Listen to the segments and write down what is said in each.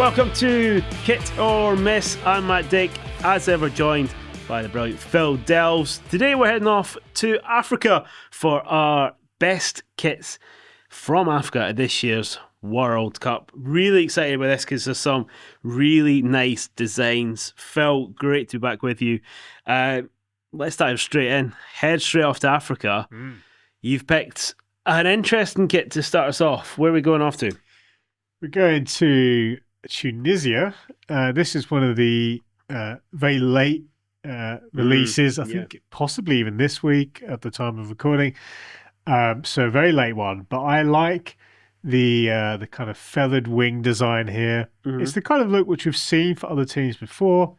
Welcome to Kit or Miss. I'm Matt Dick, as ever joined by the brilliant Phil Delves. Today we're heading off to Africa for our best kits from Africa at this year's World Cup. Really excited about this because there's some really nice designs. Phil, great to be back with you. Let's dive straight in. Head straight off to Africa. You've picked an interesting kit to start us off. Where are we going off to? We're going to Tunisia. This is one of the very late releases. I think possibly even this week at the time of recording. So a very late one. But I like the kind of feathered wing design here. It's the kind of look which we've seen for other teams before.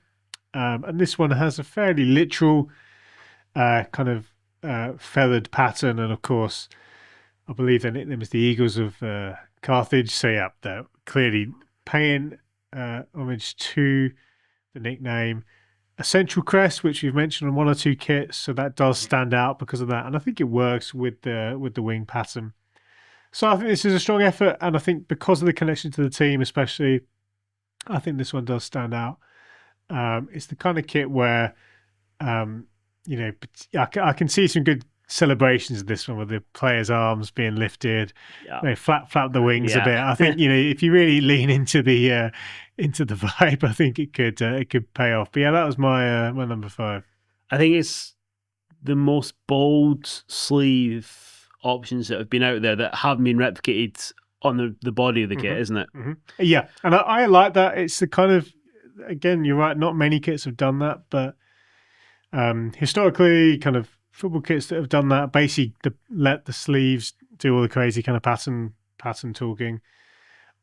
And this one has a fairly literal kind of feathered pattern. And of course, I believe their nickname is the Eagles of Carthage. So yeah, they're clearly paying homage to the nickname. A central crest, which we've mentioned on one or two kits, so that does stand out because of that, and I think it works with the wing pattern. So I think this is a strong effort, and I think because of the connection to the team, especially, I think this one does stand out. It's the kind of kit where, I can see some good celebrations of this one with the players' arms being lifted, they flap the wings a bit. I think if you really lean into the vibe, I think it could pay off. But yeah, that was my number 5. I think it's the most bold sleeve options that have been out there that haven't been replicated on the body of the kit, isn't it? Yeah, and I like that. It's the kind of, again, you're right, not many kits have done that, but historically, kind of football kits that have done that, basically let the sleeves do all the crazy kind of pattern talking.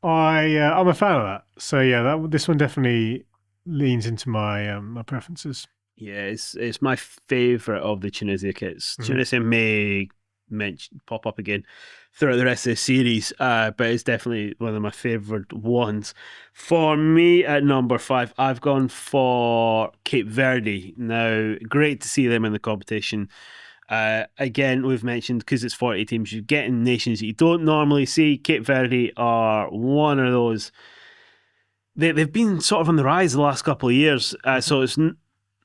I'm a fan of that. So yeah, this one definitely leans into my my preferences. Yeah, it's my favourite of the Tunisia kits. Tunisia may pop up again throughout the rest of the series, but it's definitely one of my favourite ones. For me, at number 5, I've gone for Cape Verde. Now, great to see them in the competition. Again, we've mentioned, because it's 40 teams, you're getting nations that you don't normally see. Cape Verde are one of those. They've been sort of on the rise the last couple of years, so it's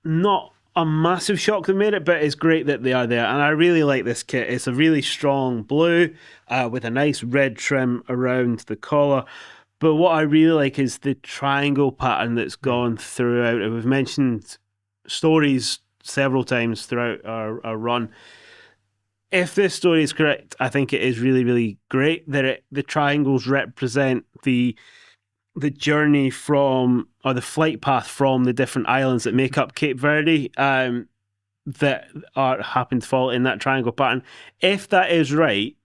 not a massive shock they made it, but it's great that they are there. And I really like this kit. It's a really strong blue with a nice red trim around the collar. But what I really like is the triangle pattern that's gone throughout. And we've mentioned stories several times throughout our run. If this story is correct, I think it is really, really great that the triangles represent the journey from, or the flight path from the different islands that make up Cape Verde that happen to fall in that triangle pattern. If that is right,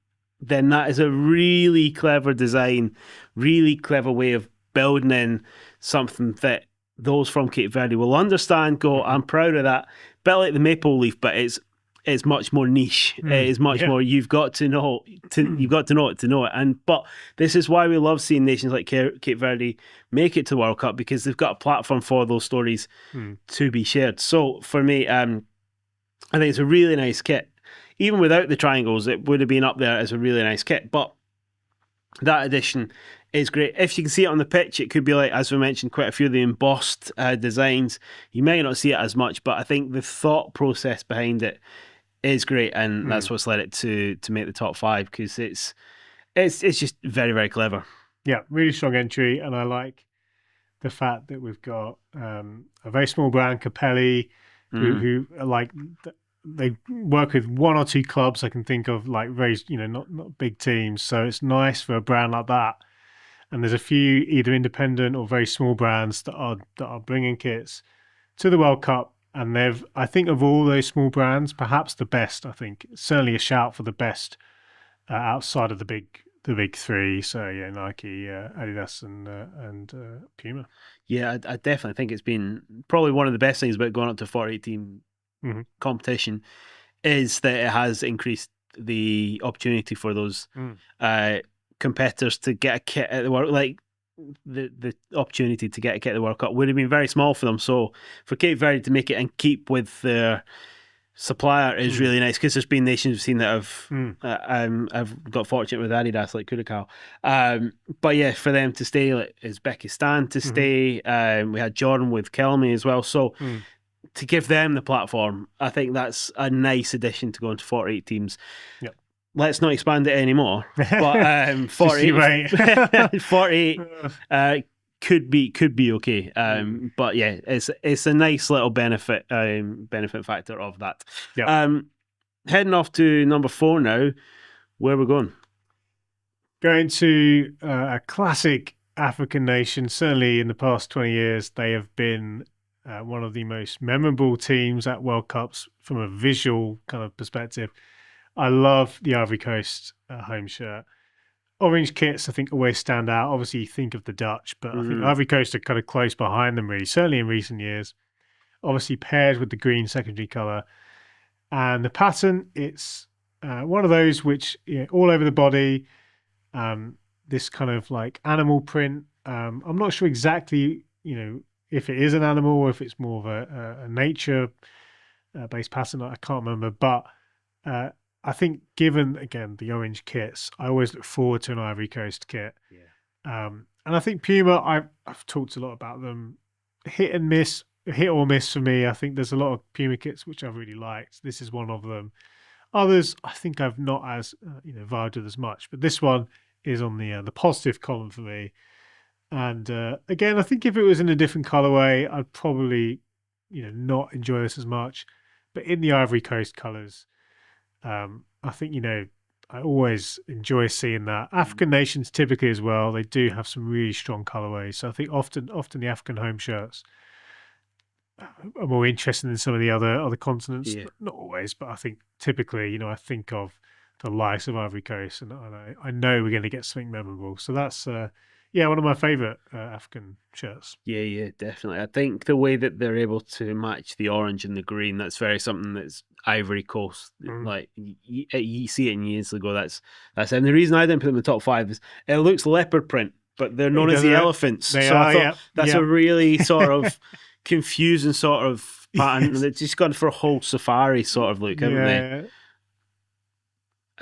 then that is a really clever design, really clever way of building in something that those from Cape Verde will understand, go, I'm proud of that. Bit like the maple leaf, but it's much more niche. It is much more. You've got to know it to know it. But this is why we love seeing nations like Cape Verde make it to the World Cup, because they've got a platform for those stories to be shared. So for me, I think it's a really nice kit. Even without the triangles, it would have been up there as a really nice kit. But that edition is great. If you can see it on the pitch, it could be like, as we mentioned, quite a few of the embossed designs. You may not see it as much, but I think the thought process behind it is great, and that's what's led it to make the top 5, because it's just very, very clever. Yeah, really strong entry, and I like the fact that we've got a very small brand, Capelli, who are like, they work with one or two clubs I can think of, like very, not big teams. So it's nice for a brand like that. And there's a few either independent or very small brands that are bringing kits to the World Cup. And I think of all those small brands, perhaps the best. I think certainly a shout for the best outside of the big 3. So yeah, Nike, Adidas, and Puma. Yeah, I definitely think it's been probably one of the best things about going up to 48-team competition is that it has increased the opportunity for those competitors to get a kit at the World. Like the opportunity to get a kit at the World Cup would have been very small for them. So for Cape Verde to make it and keep with their supplier is really nice, because there's been nations we've seen that have got fortunate with Adidas, like Curacao. But yeah, for them to stay, like Uzbekistan to stay, we had Jordan with Kelmy as well. So to give them the platform, I think that's a nice addition to go into 48 teams. Yep. Let's not expand it anymore. But 48, 48 could be okay. But yeah, it's a nice little benefit factor of that. Yep. Heading off to number 4 now. Where are we going? Going to a classic African nation. Certainly in the past 20 years, they have been one of the most memorable teams at World Cups from a visual kind of perspective. I love the Ivory Coast home shirt. Orange kits, I think, always stand out. Obviously, you think of the Dutch, but I think Ivory Coast are kind of close behind them, really, certainly in recent years. Obviously, paired with the green secondary colour. And the pattern, it's one of those which, all over the body, this kind of like animal print. I'm not sure exactly, if it is an animal or if it's more of a nature-based pattern. I can't remember, but I think, given again the orange kits, I always look forward to an Ivory Coast kit. Yeah. And I think Puma, I've talked a lot about them. Hit or miss for me. I think there's a lot of Puma kits which I've really liked. This is one of them. Others, I think I've not as vibed with as much, but this one is on the positive column for me. And again, I think if it was in a different colorway, I'd probably not enjoy this as much. But in the Ivory Coast colors, I think, I always enjoy seeing that. African nations typically as well, they do have some really strong colorways. So I think often the African home shirts are more interesting than some of the other continents. Yeah. Not always, but I think typically, I think of the likes of Ivory Coast, and I know we're going to get something memorable. So that's one of my favourite African shirts. Yeah, definitely. I think the way that they're able to match the orange and the green, that's very something that's Ivory Coast. Like you see it in years ago. That's and the reason I didn't put them in the top 5 is it looks leopard print, but they're known as the elephants. They so are, I thought that's a really sort of confusing sort of pattern. And it's just gone for a whole safari sort of look, haven't they?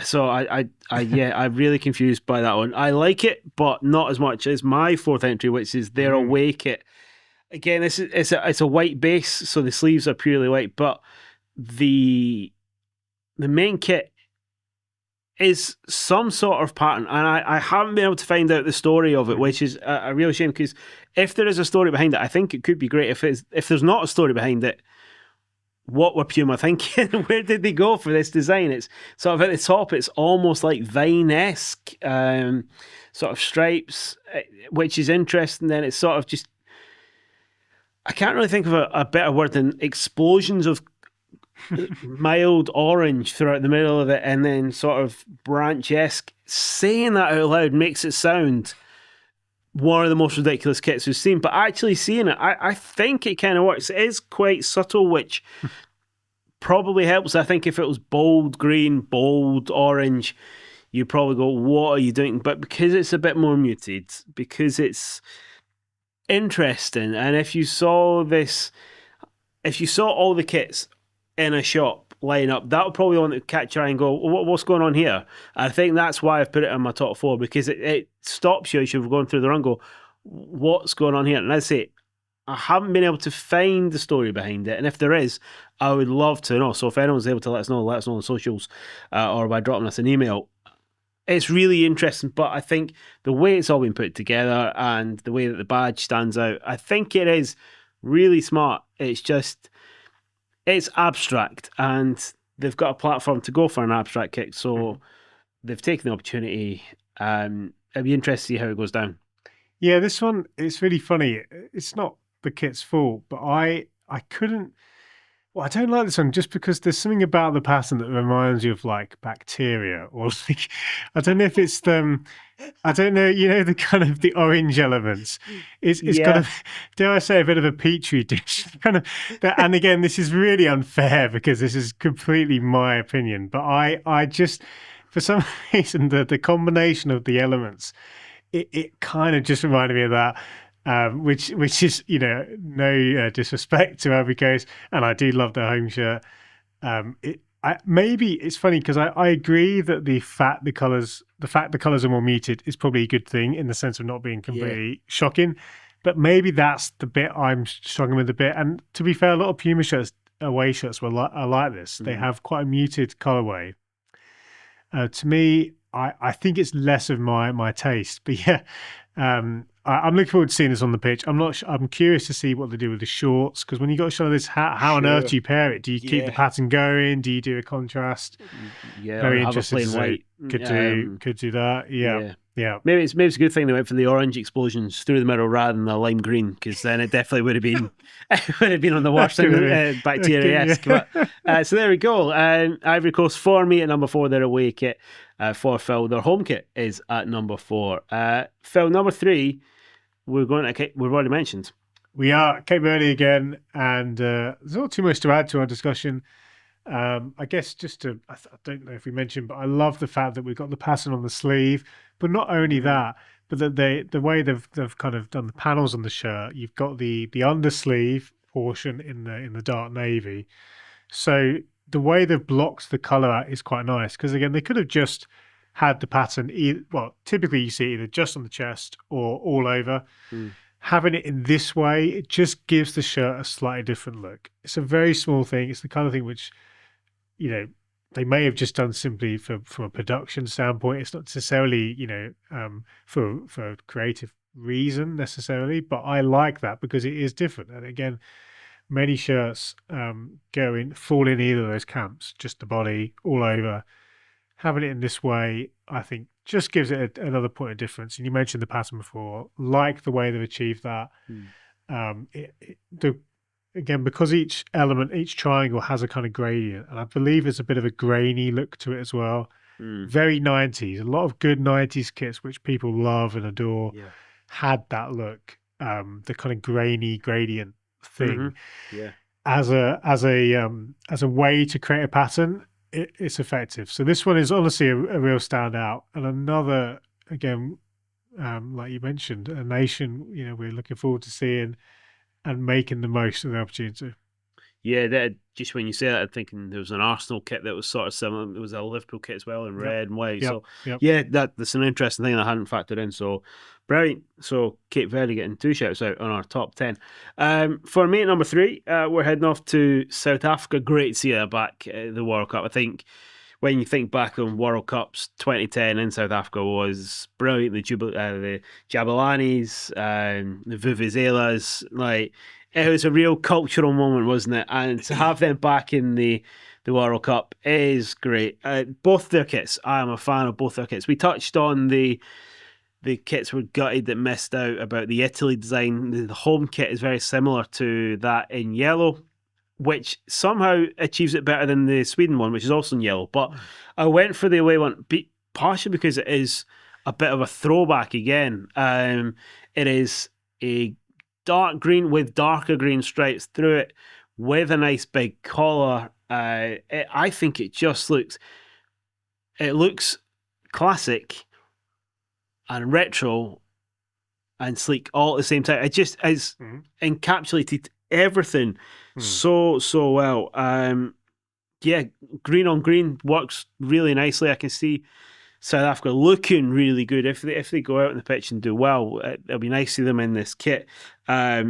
So I'm really confused by that one. I like it, but not as much as my 4th entry, which is their away kit. Again, it's a white base, so the sleeves are purely white, but the main kit is some sort of pattern, and I haven't been able to find out the story of it, which is a real shame, because if there is a story behind it, I think it could be great. If there's not a story behind it, what were Puma thinking? Where did they go for this design? It's sort of at the top, it's almost like Vine-esque sort of stripes, which is interesting. Then it's sort of just, I can't really think of a better word than explosions of mild orange throughout the middle of it, and then sort of branch-esque. Saying that out loud makes it sound one of the most ridiculous kits we've seen, but actually seeing it, I think it kind of works. It is quite subtle, which probably helps. I think if it was bold green, bold orange, you probably go, what are you doing? But because it's a bit more muted, because it's interesting, and if you saw all the kits in a shop line up, that would probably want to catch your eye and go, what's going on here? I think that's why I've put it in my top 4, because it stops you as you're going through the run, go, what's going on here? And I say, I haven't been able to find the story behind it, and if there is, I would love to know. So if anyone's able to let us know on socials or by dropping us an email. It's really interesting, but I think the way it's all been put together and the way that the badge stands out, I think it is really smart. It's just, it's abstract, and they've got a platform to go for an abstract kick, so they've taken the opportunity. It'd be interesting to see how it goes down. Yeah, this one, it's really funny. It's not the kit's fault, but I couldn't. Well, I don't like this one just because there's something about the pattern that reminds you of like bacteria, or like, I don't know if it's I don't know, the kind of the orange elements. It's kind of, dare I say, a bit of a petri dish kind of. And again, this is really unfair because this is completely my opinion, but I just, for some reason, the combination of the elements, it kind of just reminded me of that. Which is, no disrespect to Ivory Coast, and I do love their home shirt. Maybe it's funny because I agree that the fact the colors are more muted is probably a good thing in the sense of not being completely shocking. But maybe that's the bit I'm struggling with a bit. And to be fair, a lot of Puma shirts, away shirts, are like this. They have quite a muted colorway. To me, I think it's less of my taste. But yeah, I'm looking forward to seeing this on the pitch. I'm curious to see what they do with the shorts, because when you got a shot of this, how on earth do you pair it? Do you keep the pattern going? Do you do a contrast? Yeah, very or interesting. Have a plain white. Could do that. Yeah. Maybe it's a good thing they went for the orange explosions through the middle rather than the lime green, because then it definitely would have been on the worst thing, bacteria-esque. But so there we go. Ivory Coast for me at number 4, their away kit. For Phil, their home kit is at number 4. Phil, number 3, we've already mentioned. We are Cape Verde again, and there's not too much to add to our discussion. I guess I don't know if we mentioned, but I love the fact that we've got the pattern on the sleeve. But not only that, but that the way they've kind of done the panels on the shirt, you've got the undersleeve portion in the dark navy. So the way they've blocked the colour out is quite nice, because again, they could have just had the pattern, typically you see either just on the chest or all over. Having it in this way, it just gives the shirt a slightly different look. It's a very small thing. It's the kind of thing which, they may have just done simply from a production standpoint. It's not necessarily, for a creative reason necessarily, but I like that because it is different. And again, many shirts fall in either of those camps, just the body all over. Having it in this way, I think, just gives it another point of difference. And you mentioned the pattern before, like the way they've achieved that. Again, because each triangle has a kind of gradient, and I believe there's a bit of a grainy look to it as well. Very 90s. A lot of good 90s kits, which people love and adore, had that look, the kind of grainy gradient thing. As a way to create a pattern, it's effective. So this one is honestly a real standout. And another, again, like you mentioned, a nation, we're looking forward to seeing and making the most of the opportunity. Yeah, just when you say that, I'm thinking there was an Arsenal kit that was sort of similar. There was a Liverpool kit as well in red and white. Yeah, that's an interesting thing that I hadn't factored in. So brilliant. So Cape Verde getting 2 shouts out on our top 10. For me at number 3, we're heading off to South Africa. Great to see them back at the World Cup. I think when you think back on World Cups, 2010 in South Africa was brilliant. The Jabulanis, the Vuvuzelas, it was a real cultural moment, wasn't it? And to have them back in the World Cup is great. Both their kits, I am a fan of both their kits. We touched on the kits were gutted that missed out about the Italy design. The home kit is very similar to that in yellow, which somehow achieves it better than the Sweden one, which is also in yellow. But I went for the away one, partially because it is a bit of a throwback again. It is a dark green with darker green stripes through it, with a nice big collar. I think it just looks classic and retro and sleek all at the same time. It just has encapsulated everything so well. Green on green works really nicely. I can see South Africa looking really good if they go out on the pitch and do well. It'll be nice to see them in this kit. I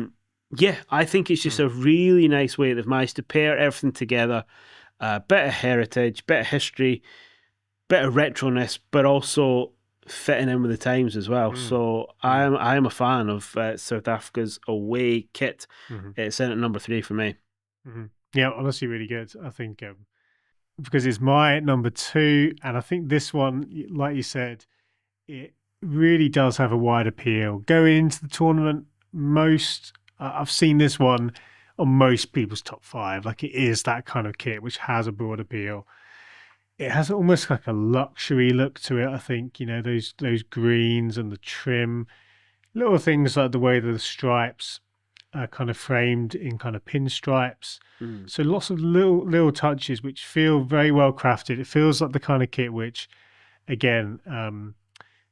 think it's just a really nice way they've managed to pair everything together. Bit of heritage, bit of history, bit of retroness, but also fitting in with the times as well. So I am a fan of South Africa's away kit. It's in at number 3 for me. Yeah, honestly, really good. I think because it's my number 2, and I think this one, like you said, it really does have a wide appeal. Going into the tournament, I've seen this one on most people's top 5. Like, it is that kind of kit which has a broad appeal. It has almost like a luxury look to it, I think. Those greens and the trim, little things like the way that the stripes are kind of framed in kind of pinstripes. So lots of little touches which feel very well crafted. It feels like the kind of kit which, again,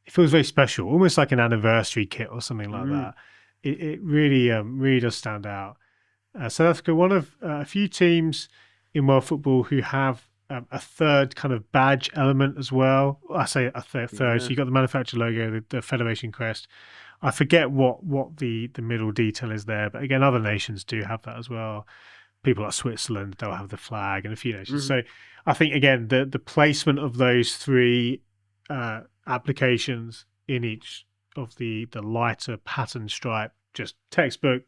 it feels very special, almost like an anniversary kit or something like that. It really does stand out. South Africa, one of a few teams in world football who have a third kind of badge element as well. I say a third. Yeah. So you got the manufacturer logo, the Federation crest. I forget what the middle detail is there, but again, other nations do have that as well. People like Switzerland, they'll have the flag, and a few nations. So I think again, the placement of those three applications in each of the lighter pattern stripe, just textbook.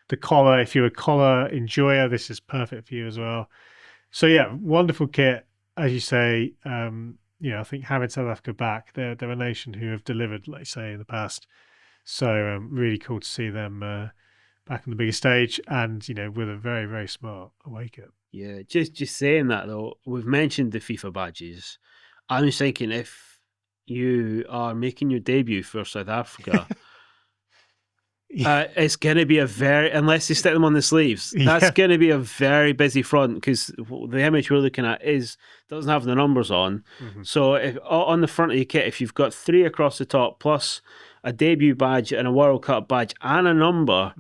The collar, if you're a collar enjoyer, this is perfect for you as well. So yeah, wonderful kit, as you say. I think having South Africa back, they're a nation who have delivered, like you say, in the past. So really cool to see them back on the biggest stage, and with a very, very smart away kit. Yeah, just saying that though, we've mentioned the FIFA badges. I was thinking if you are making your debut for South Africa. It's going to be unless they stick them on the sleeves, that's going to be a very busy front, because the image we're looking at doesn't have the numbers on. So if on the front of your kit, if you've got 3 across the top plus a debut badge and a World Cup badge and a number,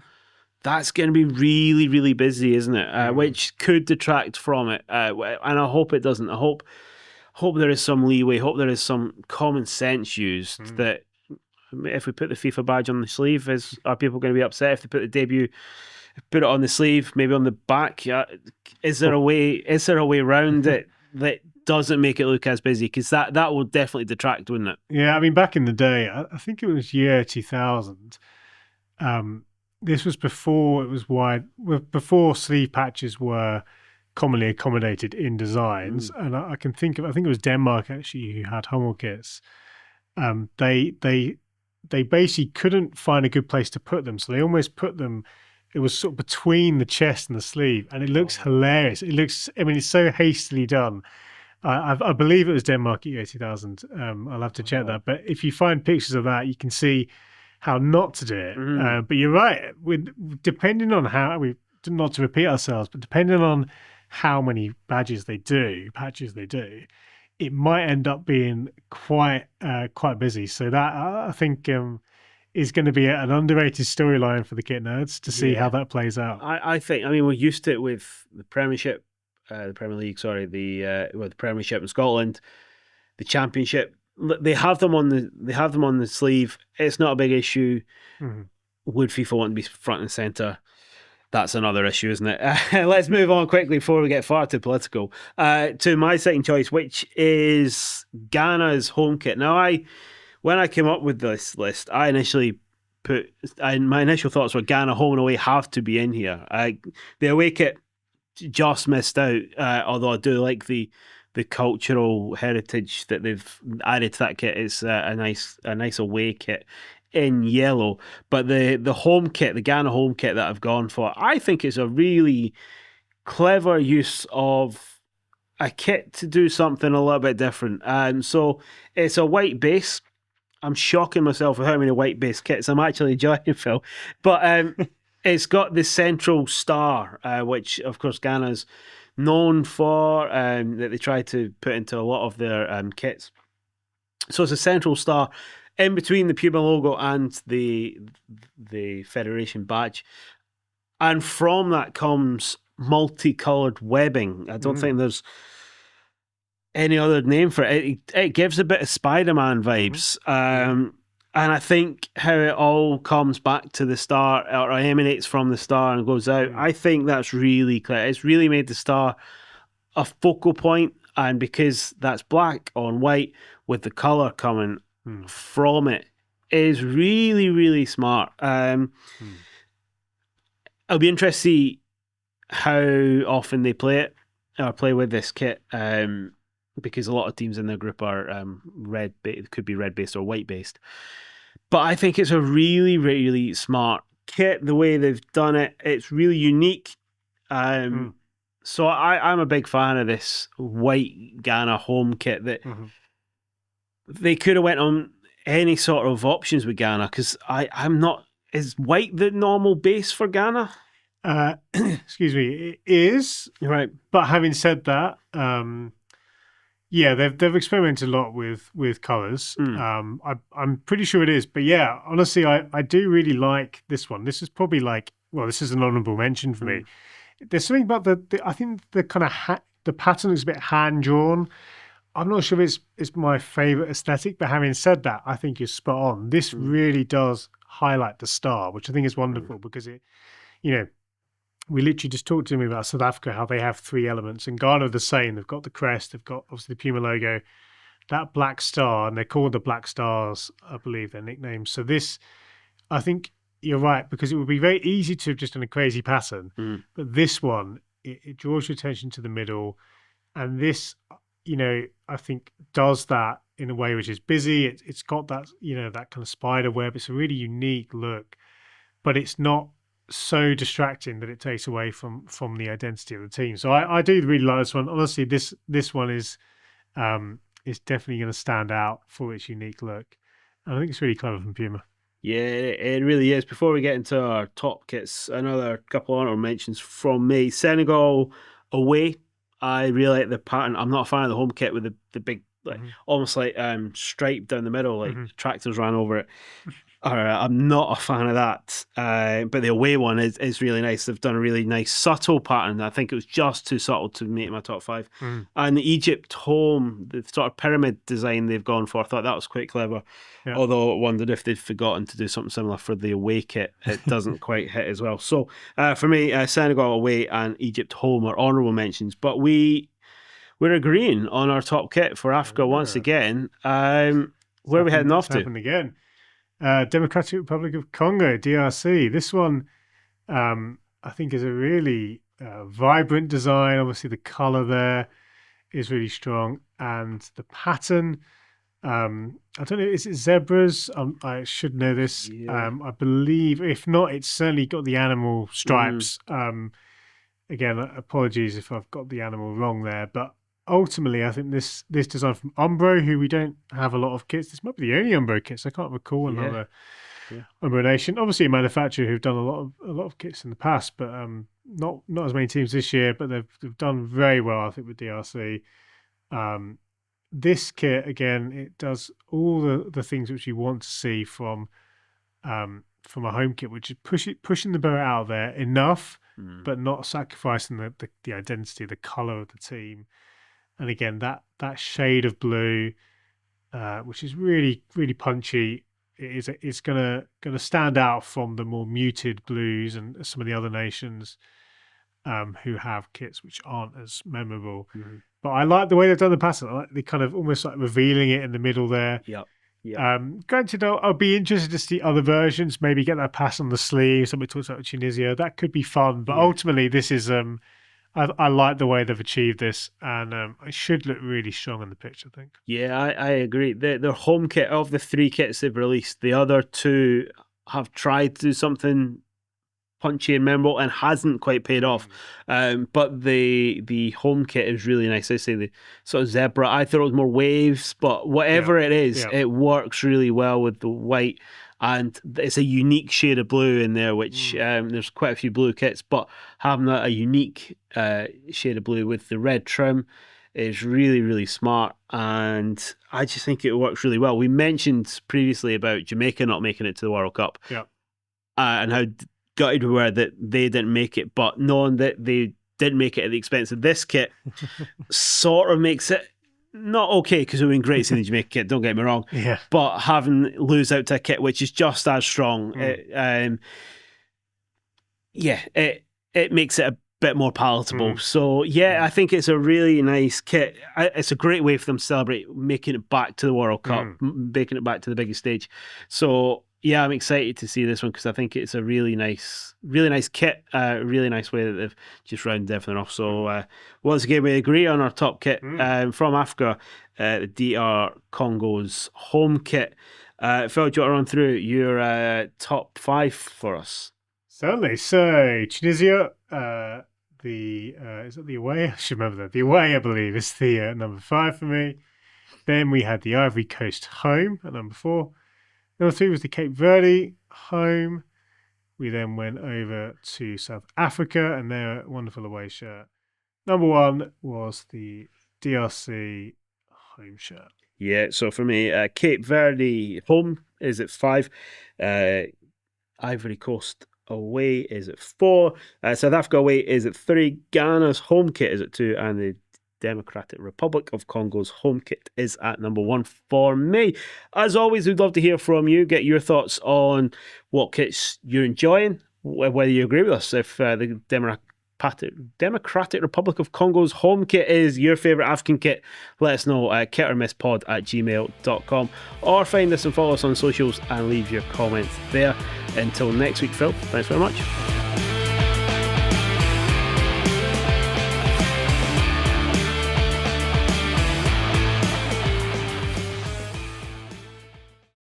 that's going to be really, really busy, isn't it? Which could detract from it. And I hope it doesn't. I hope there is some leeway. Hope there is some common sense used that. If we put the FIFA badge on the sleeve, are people going to be upset if they put the debut, put it on the sleeve, maybe on the back? Is there a way around it that doesn't make it look as busy? Because that will definitely detract, wouldn't it? Yeah, I mean, back in the day, I think it was year 2000. This was before it was before sleeve patches were commonly accommodated in designs, and I think it was Denmark actually who had Hummel kits. They basically couldn't find a good place to put them, so they almost put them. It was sort of between the chest and the sleeve, and it looks hilarious. It's so hastily done. I believe it was Denmark year 2000. I'll have to check that, but if you find pictures of that, you can see how not to do it. But you're right. Depending on how not to repeat ourselves, but depending on how many patches they do, it might end up being quite busy. So that I think is going to be an underrated storyline for the kit nerds to see how that plays out. I think. I mean, we're used to it with the Premiership, the Premier League. Sorry, the Premiership in Scotland, the Championship. They have them on the sleeve. It's not a big issue. Would FIFA want to be front and center? That's another issue, isn't it? Let's move on quickly before we get far too political. To my second choice, which is Ghana's home kit. Now, when I came up with this list, I initially my initial thoughts were Ghana home and away have to be in here. The away kit just missed out, although I do like the cultural heritage that they've added to that kit. It's a nice away kit in yellow, but the home kit, the Ghana home kit that I've gone for, I think is a really clever use of a kit to do something a little bit different. So it's a white base. I'm shocking myself with how many white base kits I'm actually enjoying, Phil. But it's got the central star, which of course Ghana's known for, that they try to put into a lot of their kits. So it's a central star in between the Puma logo and the Federation badge. And from that comes multicoloured webbing. I don't think there's any other name for it. It gives a bit of Spider-Man vibes. And I think how it all comes back to the star, or emanates from the star and goes out, I think that's really clear. It's really made the star a focal point, and because that's black on white with the colour coming from it is really, really smart. I'll be interested to see how often they play with this kit, because a lot of teams in their group are could be red based or white based. But I think it's a really, really smart kit. The way they've done it, it's really unique. So I'm a big fan of this white Ghana home kit. That they could have went on any sort of options with Ghana, because I'm not. Is white the normal base for Ghana? Excuse me, it is. Right. But having said that, they've experimented a lot with colours. I'm pretty sure it is. But yeah, honestly, I do really like this one. This is probably this is an honourable mention for me. There's something about I think the kind of the pattern is a bit hand drawn. I'm not sure if it's my favorite aesthetic, but having said that, I think you're spot on. This really does highlight the star, which I think is wonderful because it, you know, we literally just talked to me about South Africa, how they have three elements, and Ghana are the same. They've got the crest, they've got obviously the Puma logo, that black star, and they're called the Black Stars, I believe their nicknames. So this, I think you're right, because it would be very easy to have just done a crazy pattern, but this one, it draws your attention to the middle, and this, I think does that in a way which is busy. It's got that, that kind of spider web. It's a really unique look, but it's not so distracting that it takes away from the identity of the team. So I do really like this one. Honestly, this one is definitely going to stand out for its unique look. And I think it's really clever from Puma. Yeah, it really is. Before we get into our top kits, another couple of honourable mentions from me. Senegal away. I really like the pattern. I'm not a fan of the home kit with the big, almost like stripe down the middle, like tractors ran over it. I'm not a fan of that. But the away one is really nice. They've done a really nice subtle pattern. I think it was just too subtle to make my top 5. And the Egypt home, the sort of pyramid design they've gone for, I thought that was quite clever. Yeah. Although I wondered if they'd forgotten to do something similar for the away kit. It doesn't quite hit as well. So for me, Senegal away and Egypt home are honourable mentions. But we're agreeing on our top kit for Africa once again. Where are we heading off to? Happened again. Democratic Republic of Congo, DRC. This one, I think, is a really vibrant design. Obviously, the color there is really strong, and the pattern. I don't know. Is it zebras? I should know this. Yeah. I believe, if not, it's certainly got the animal stripes. Again, apologies if I've got the animal wrong there, but ultimately, I think this design from Umbro, who we don't have a lot of kits. This might be the only Umbro kits. I can't recall another Umbro nation. Obviously, a manufacturer who've done a lot of kits in the past, but not as many teams this year. But they've done very well, I think, with DRC. This kit again, it does all the things which you want to see from a home kit, which is pushing the boat out there enough, but not sacrificing the identity, the color of the team. And again, that shade of blue, which is really, really punchy, it's gonna stand out from the more muted blues and some of the other nations who have kits which aren't as memorable. But I like the way they've done the pattern. I like the kind of almost like revealing it in the middle there. Yep. Granted, I'll be interested to see other versions. Maybe get that pass on the sleeve. Somebody talks about Tunisia. That could be fun. But ultimately, this is I like the way they've achieved this, and it should look really strong in the pitch, I think. Yeah, I agree. Their home kit, of the 3 kits they've released, the other 2 have tried to do something punchy and memorable and hasn't quite paid off. But the home kit is really nice. I say the sort of zebra. I thought it was more waves, but whatever it is, it works really well with the white. And it's a unique shade of blue in there, which there's quite a few blue kits, but having a unique shade of blue with the red trim is really, really smart. And I just think it works really well. We mentioned previously about Jamaica not making it to the World Cup, and how gutted we were that they didn't make it, but knowing that they didn't make it at the expense of this kit sort of makes it not okay, because it would have been great seeing the Jamaica kit, don't get me wrong, but having lose out to a kit which is just as strong, it makes it a bit more palatable. So I think it's a really nice kit. It's a great way for them to celebrate making it back to the World Cup, making it back to the biggest stage. So I'm excited to see this one, because I think it's a really nice kit, really nice way that they've just rounded everything off. So once again, we agree on our top kit from Africa, the DR Congo's home kit. Phil, do you want to run through your top 5 for us? Certainly. So Tunisia, is it the away? I should remember that. The away, I believe, is the number 5 for me. Then we had the Ivory Coast home at number 4. Number 3 was the Cape Verde home. We then went over to South Africa and their wonderful away shirt. Number 1 was the DRC home shirt. Yeah, so for me, Cape Verde home is at 5. Ivory Coast away is at 4. South Africa away is at 3. Ghana's home kit is at 2. And the Democratic Republic of Congo's home kit is at number 1 for me. As always, we'd love to hear from you. Get your thoughts on what kits you're enjoying, whether you agree with us. If the Democratic Republic of Congo's home kit is your favourite African kit, let us know at kitormisspod@gmail.com, or find us and follow us on socials and leave your comments there. Until next week, Phil, thanks very much.